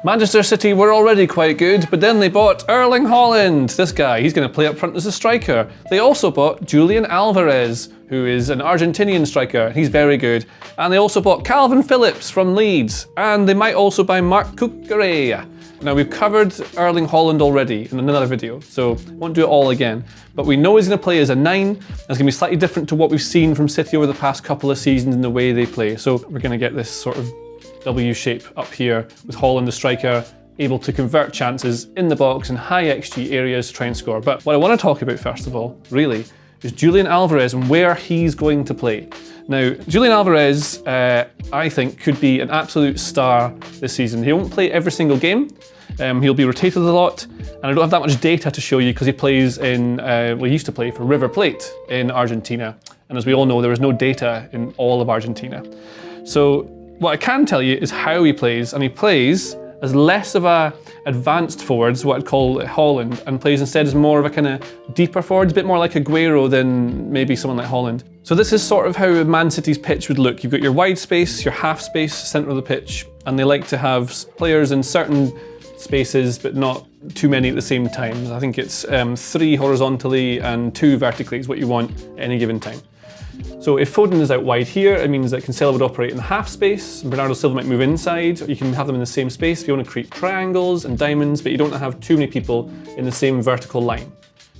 Manchester City were already quite good, but then they bought Erling Haaland. This guy, he's going to play up front as a striker. They also bought Julian Alvarez, who is an Argentinian striker. He's very good. And they also bought Kalvin Phillips from Leeds. And they might also buy Cucoura. Now, we've covered Erling Haaland already in another video, so won't do it all again. But we know he's going to play as a 9. And it's going to be slightly different to what we've seen from City over the past couple of seasons in the way they play. So we're going to get this sort of W shape up here with Haaland, the striker, able to convert chances in the box in high XG areas to try and score. But what I want to talk about first of all, really, is Julian Alvarez and where he's going to play. Now, Julian Alvarez, I think, could be an absolute star this season. He won't play every single game. He'll be rotated a lot, and I don't have that much data to show you because he plays in, he used to play for River Plate in Argentina. And as we all know, there is no data in all of Argentina. So what I can tell you is how he plays, and he plays as less of a advanced forwards, what I'd call Haaland, and plays instead as more of a kind of deeper forwards, a bit more like Aguero than maybe someone like Haaland. So this is sort of how Man City's pitch would look. You've got your wide space, your half space, centre of the pitch, and they like to have players in certain spaces, but not too many at the same time. I think it's 3 horizontally and 2 vertically is what you want at any given time. So if Foden is out wide here, it means that Cancelo would operate in the half space, and Bernardo Silva might move inside, or you can have them in the same space if you want to create triangles and diamonds, but you don't have too many people in the same vertical line.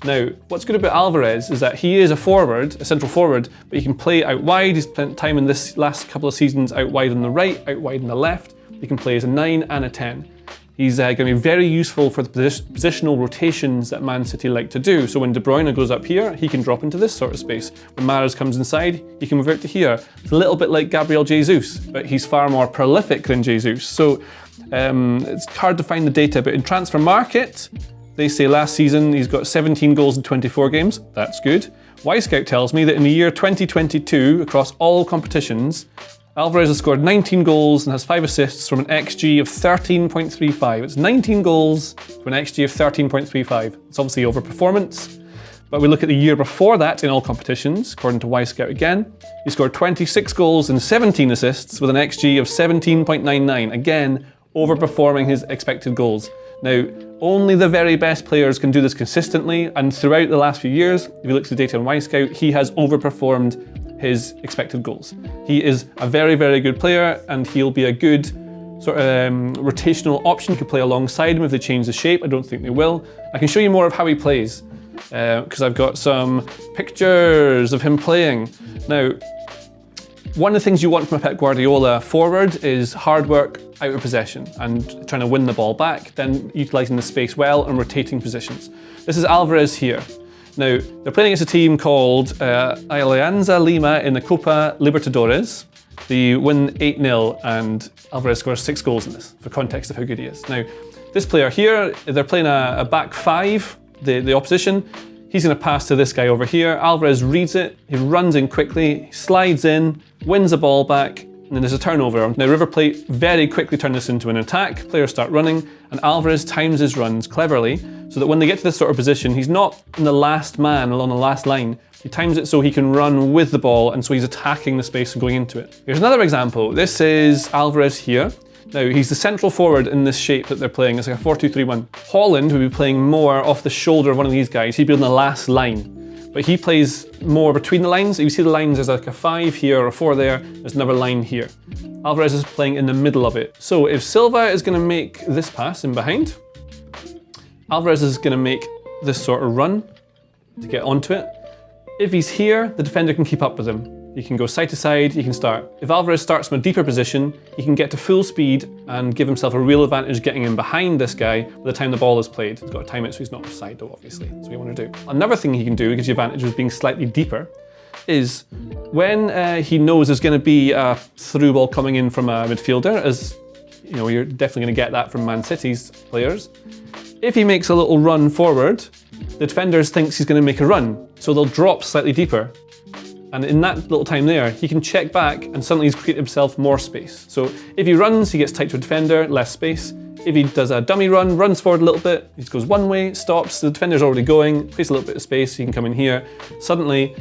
Now, what's good about Alvarez is that he is a forward, a central forward, but he can play out wide. He's spent time in this last couple of seasons out wide on the right, out wide on the left. He can play as a 9 and a 10. He's going to be very useful for the positional rotations that Man City like to do. So when De Bruyne goes up here, he can drop into this sort of space. When Mahrez comes inside, he can move out to here. It's a little bit like Gabriel Jesus, but he's far more prolific than Jesus. So it's hard to find the data, but in Transfer Market, they say last season he's got 17 goals in 24 games. That's good. Wyscout tells me that in the year 2022, across all competitions, Alvarez has scored 19 goals and has 5 assists from an XG of 13.35. It's 19 goals to an XG of 13.35. It's obviously overperformance. But we look at the year before that in all competitions, according to Wyscout again, he scored 26 goals and 17 assists with an XG of 17.99. Again, overperforming his expected goals. Now, only the very best players can do this consistently, and throughout the last few years, if you look at the data on Wyscout, he has overperformed his expected goals. He is a very, very good player, and he'll be a good sort of rotational option. You could play alongside him if they change the shape. I don't think they will. I can show you more of how he plays because I've got some pictures of him playing. Now, one of the things you want from a Pep Guardiola forward is hard work out of possession and trying to win the ball back, then utilising the space well and rotating positions. This is Alvarez here. Now, they're playing against a team called Alianza Lima in the Copa Libertadores. They win 8-0 and Alvarez scores 6 goals in this, for context of how good he is. Now, this player here, they're playing a back 5, the opposition. He's going to pass to this guy over here. Alvarez reads it, he runs in quickly, slides in, wins the ball back, and then there's a turnover. Now, River Plate very quickly turn this into an attack. Players start running, and Alvarez times his runs cleverly so that when they get to this sort of position, he's not in the last man along the last line. He times it so he can run with the ball, and so he's attacking the space and going into it. Here's another example. This is Alvarez here. Now, he's the central forward in this shape that they're playing. It's like a 4-2-3-1. Haaland would be playing more off the shoulder of one of these guys. He'd be on the last line. But he plays more between the lines. You see the lines, there's like a 5 here or a 4 there. There's another line here. Alvarez is playing in the middle of it. So if Silva is going to make this pass in behind, Alvarez is going to make this sort of run to get onto it. If he's here, the defender can keep up with him. He can go side to side, he can start. If Alvarez starts from a deeper position, he can get to full speed and give himself a real advantage getting in behind this guy by the time the ball is played. He's got to time it so he's not offside though, obviously. That's what you want to do. Another thing he can do, gives you advantage with being slightly deeper, is when he knows there's going to be a through ball coming in from a midfielder, as you know, you're definitely going to get that from Man City's players. If he makes a little run forward, the defenders thinks he's going to make a run, so they'll drop slightly deeper. And in that little time there, he can check back and suddenly he's created himself more space. So if he runs, he gets tight to a defender, less space. If he does a dummy run, runs forward a little bit, he goes one way, stops, the defender's already going, creates a little bit of space, he can come in here. Suddenly,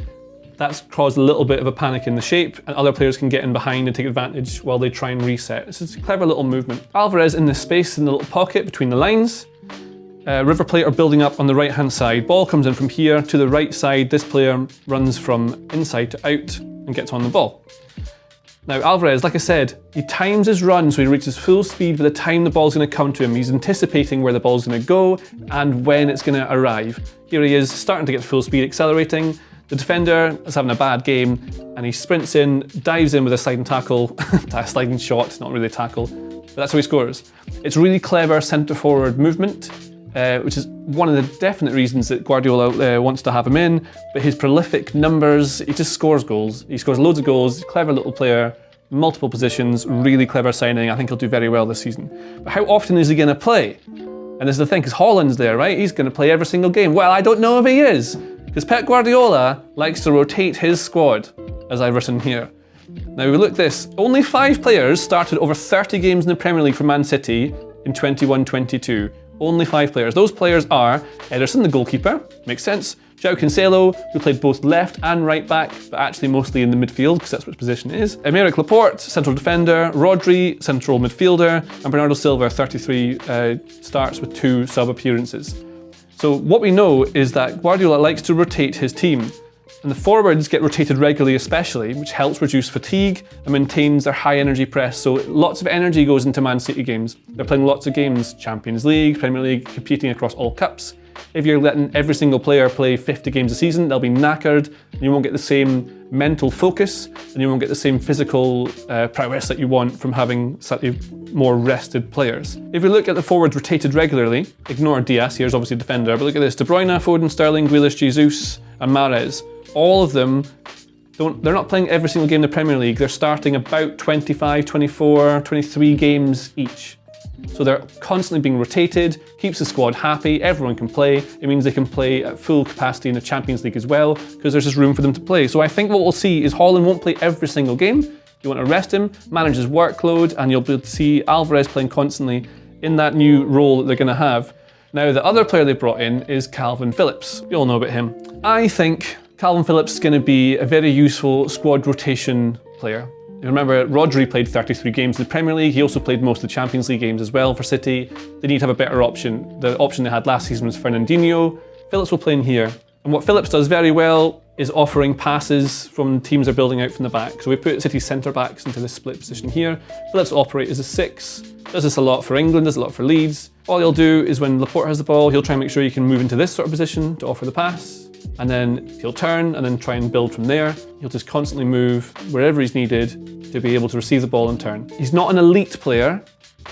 that's caused a little bit of a panic in the shape, and other players can get in behind and take advantage while they try and reset. It's a clever little movement. Alvarez in the space in the little pocket between the lines. River Plate are building up on the right-hand side. Ball comes in from here to the right side. This player runs from inside to out and gets on the ball. Now Alvarez, like I said, he times his run so he reaches full speed by the time the ball's going to come to him. He's anticipating where the ball's going to go and when it's going to arrive. Here he is, starting to get full speed, accelerating. The defender is having a bad game and he sprints in, dives in with a sliding tackle, a sliding shot, not really a tackle, but that's how he scores. It's really clever centre-forward movement, which is one of the definite reasons that Guardiola wants to have him in, but his prolific numbers, he just scores goals. He scores loads of goals, clever little player, multiple positions, really clever signing. I think he'll do very well this season. But how often is he going to play? And this is the thing, because Haaland's there, right? He's going to play every single game. Well, I don't know if he is, because Pep Guardiola likes to rotate his squad, as I've written here. Now we look at this, only 5 players started over 30 games in the Premier League for Man City in 21-22. Only 5 players. Those players are Ederson, the goalkeeper, makes sense. João Cancelo, who played both left and right back, but actually mostly in the midfield, because that's what his position is. Aymeric Laporte, central defender. Rodri, central midfielder. And Bernardo Silva, 33 starts with 2 sub-appearances. So what we know is that Guardiola likes to rotate his team. And the forwards get rotated regularly especially, which helps reduce fatigue and maintains their high energy press. So lots of energy goes into Man City games. They're playing lots of games, Champions League, Premier League, competing across all cups. If you're letting every single player play 50 games a season, they'll be knackered, and you won't get the same mental focus, and you won't get the same physical prowess that you want from having slightly more rested players. If you look at the forwards rotated regularly, ignore Diaz, here's obviously a defender, but look at this, De Bruyne, Foden, Sterling, Grealish, Jesus, and Mahrez. All of them, they're not playing every single game in the Premier League. They're starting about 25, 24, 23 games each. So they're constantly being rotated, keeps the squad happy, everyone can play. It means they can play at full capacity in the Champions League as well, because there's just room for them to play. So I think what we'll see is Haaland won't play every single game. You want to rest him, manage his workload, and you'll be able to see Alvarez playing constantly in that new role that they're going to have. Now, the other player they brought in is Kalvin Phillips. You all know about him. I think Kalvin Phillips is going to be a very useful squad rotation player. You remember, Rodri played 33 games in the Premier League. He also played most of the Champions League games as well for City. They need to have a better option. The option they had last season was Fernandinho. Phillips will play in here. And what Phillips does very well is offering passes from teams they're building out from the back. So we put City's centre-backs into this split position here. Phillips will operate as a 6. Does this a lot for England, does a lot for Leeds. All he'll do is when Laporte has the ball, he'll try and make sure he can move into this sort of position to offer the pass. And then he'll turn and then try and build from there. He'll just constantly move wherever he's needed to be able to receive the ball and turn. He's not an elite player,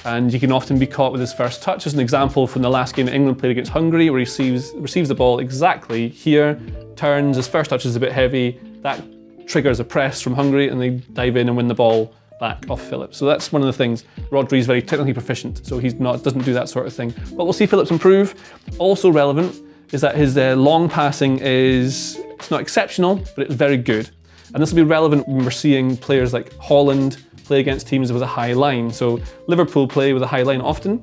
and he can often be caught with his first touch. As an example from the last game that England played against Hungary, where he receives the ball exactly here, turns, his first touch is a bit heavy, that triggers a press from Hungary, and they dive in and win the ball back off Phillips. So that's one of the things. Rodri's very technically proficient, so doesn't do that sort of thing. But we'll see Phillips improve. Also relevant is that his long passing it's not exceptional, but it's very good. And this will be relevant when we're seeing players like Haaland play against teams with a high line. So Liverpool play with a high line often.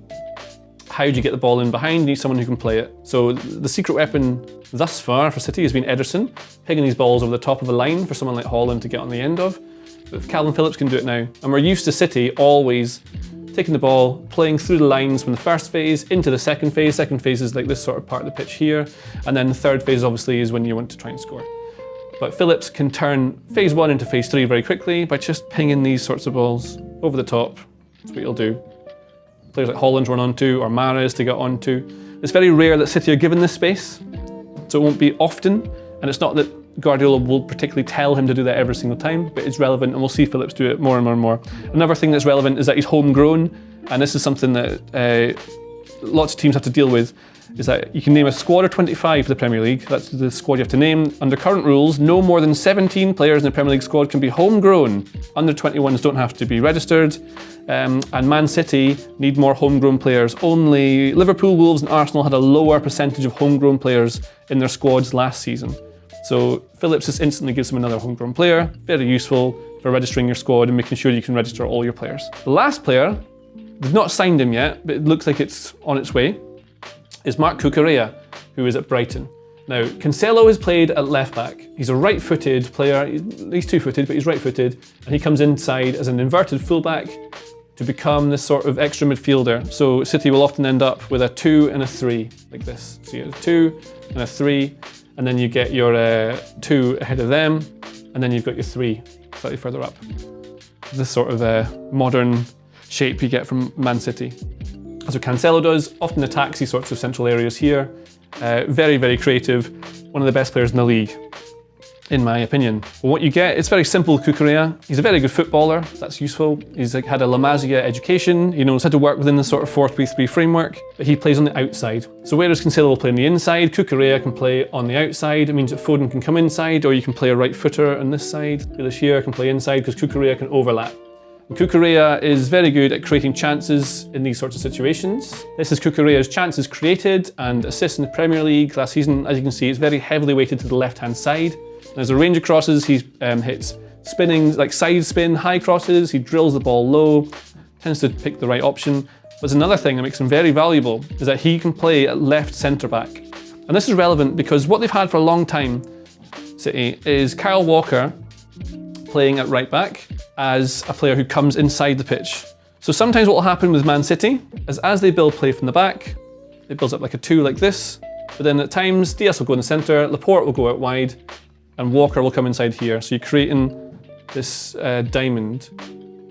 How do you get the ball in behind? You need someone who can play it. So the secret weapon thus far for City has been Ederson, picking these balls over the top of a line for someone like Haaland to get on the end of. But Kalvin Phillips can do it now. And we're used to City always taking the ball, playing through the lines from the first phase into the second phase. Second phase is like this sort of part of the pitch here. And then the third phase obviously is when you want to try and score. But Phillips can turn phase 1 into phase 3 very quickly by just pinging these sorts of balls over the top. That's what he'll do. Players like Haaland run onto, or Mahrez to get onto. It's very rare that City are given this space, so it won't be often. And it's not that Guardiola will particularly tell him to do that every single time, but it's relevant, and we'll see Phillips do it more and more and more. Another thing that's relevant is that he's homegrown, and this is something that lots of teams have to deal with, is that you can name a squad of 25 for the Premier League. That's the squad you have to name. Under current rules, no more than 17 players in the Premier League squad can be homegrown. Under 21s don't have to be registered. And Man City need more homegrown players. Only Liverpool, Wolves and Arsenal had a lower percentage of homegrown players in their squads last season. So Phillips just instantly gives them another homegrown player. Very useful for registering your squad and making sure you can register all your players. The last player, they've not signed him yet, but it looks like it's on its way, is Marc Cucoura, who is at Brighton. Now, Cancelo has played at left back. He's a right-footed player. He's two-footed, but he's right-footed. And he comes inside as an inverted fullback to become this sort of extra midfielder. So City will often end up with a 2 and a 3, like this. So you have a 2 and a 3, and then you get your 2 ahead of them, and then you've got your 3 slightly further up. This sort of modern shape you get from Man City. That's what Cancelo does, often attacks these sorts of central areas here. Very, very creative. One of the best players in the league, in my opinion. But what you get, it's very simple, Cucoura. He's a very good footballer, that's useful. He's had a La Masia education. He knows how to work within the sort of 4-3-3 framework, but he plays on the outside. So whereas Cancelo will play on the inside, Cucoura can play on the outside. It means that Foden can come inside, or you can play a right footer on this side. Grealish can play inside because Cucoura can overlap. Cucoura is very good at creating chances in these sorts of situations. This is Cucoura's chances created and assists in the Premier League last season. As you can see, it's very heavily weighted to the left-hand side. There's a range of crosses. He hits spinning, like side spin, high crosses. He drills the ball low, tends to pick the right option. But there's another thing that makes him very valuable, is that he can play at left centre-back. And this is relevant because what they've had for a long time, City, is Kyle Walker playing at right-back as a player who comes inside the pitch. So sometimes what will happen with Man City is as they build play from the back, it builds up like a 2 like this, but then at times Diaz will go in the centre, Laporte will go out wide, and Walker will come inside here. So you're creating this diamond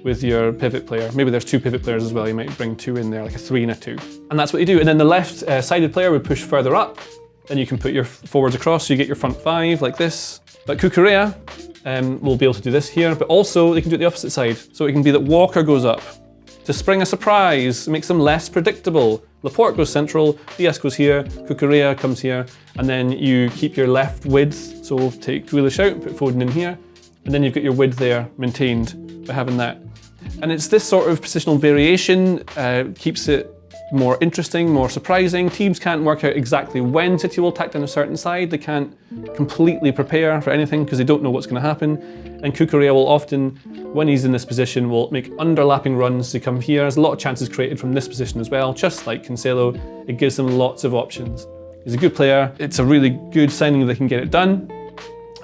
with your pivot player. Maybe there's 2 pivot players as well, you might bring 2 in there, like a 3 and a 2. And that's what you do. And then the left-sided player would push further up, then you can put your forwards across, so you get your front 5 like this. But Cucoura will be able to do this here, but also they can do it the opposite side. So it can be that Walker goes up to spring a surprise, makes them less predictable. Laporte goes central, Diaz goes here, Cucoura comes here, and then you keep your left width. So we'll take Grealish out, put Foden in here, and then you've got your width there maintained by having that. And it's this sort of positional variation keeps it more interesting, more surprising. Teams can't work out exactly when City will attack down a certain side. They can't completely prepare for anything because they don't know what's going to happen. And Cucoura will often, when he's in this position, will make underlapping runs to come here. There's a lot of chances created from this position as well. Just like Cancelo, it gives them lots of options. He's a good player. It's a really good signing that they can get it done.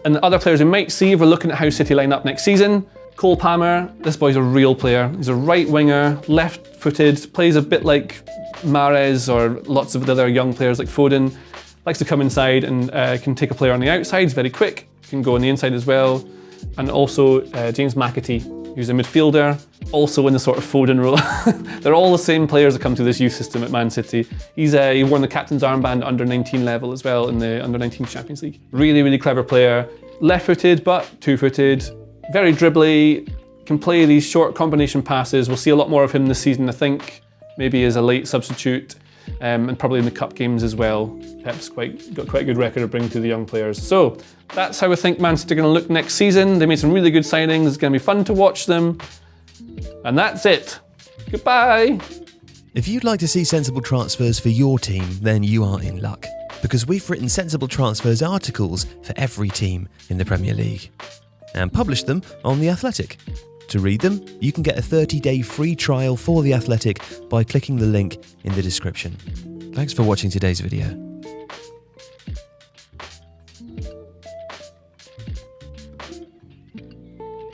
And the other players we might see if we're looking at how City line up next season, Cole Palmer, this boy's a real player. He's a right winger, left-footed, plays a bit like Mahrez or lots of the other young players like Foden. Likes to come inside and can take a player on the outside. He's very quick, can go on the inside as well. And also James McAtee, who's a midfielder, also in the sort of Foden role. They're all the same players that come to this youth system at Man City. He won the captain's armband under 19 level as well in the under 19 Champions League. Really, really clever player. Left-footed, but two-footed. Very dribbly, can play these short combination passes. We'll see a lot more of him this season, I think. Maybe as a late substitute, and probably in the cup games as well. Pep's got quite a good record of bringing through the young players. So that's how I think Man City are going to look next season. They made some really good signings. It's going to be fun to watch them. And that's it. Goodbye. If you'd like to see sensible transfers for your team, then you are in luck. Because we've written sensible transfers articles for every team in the Premier League and published them on The Athletic. To read them, you can get a 30-day free trial for The Athletic by clicking the link in the description. Thanks for watching today's video.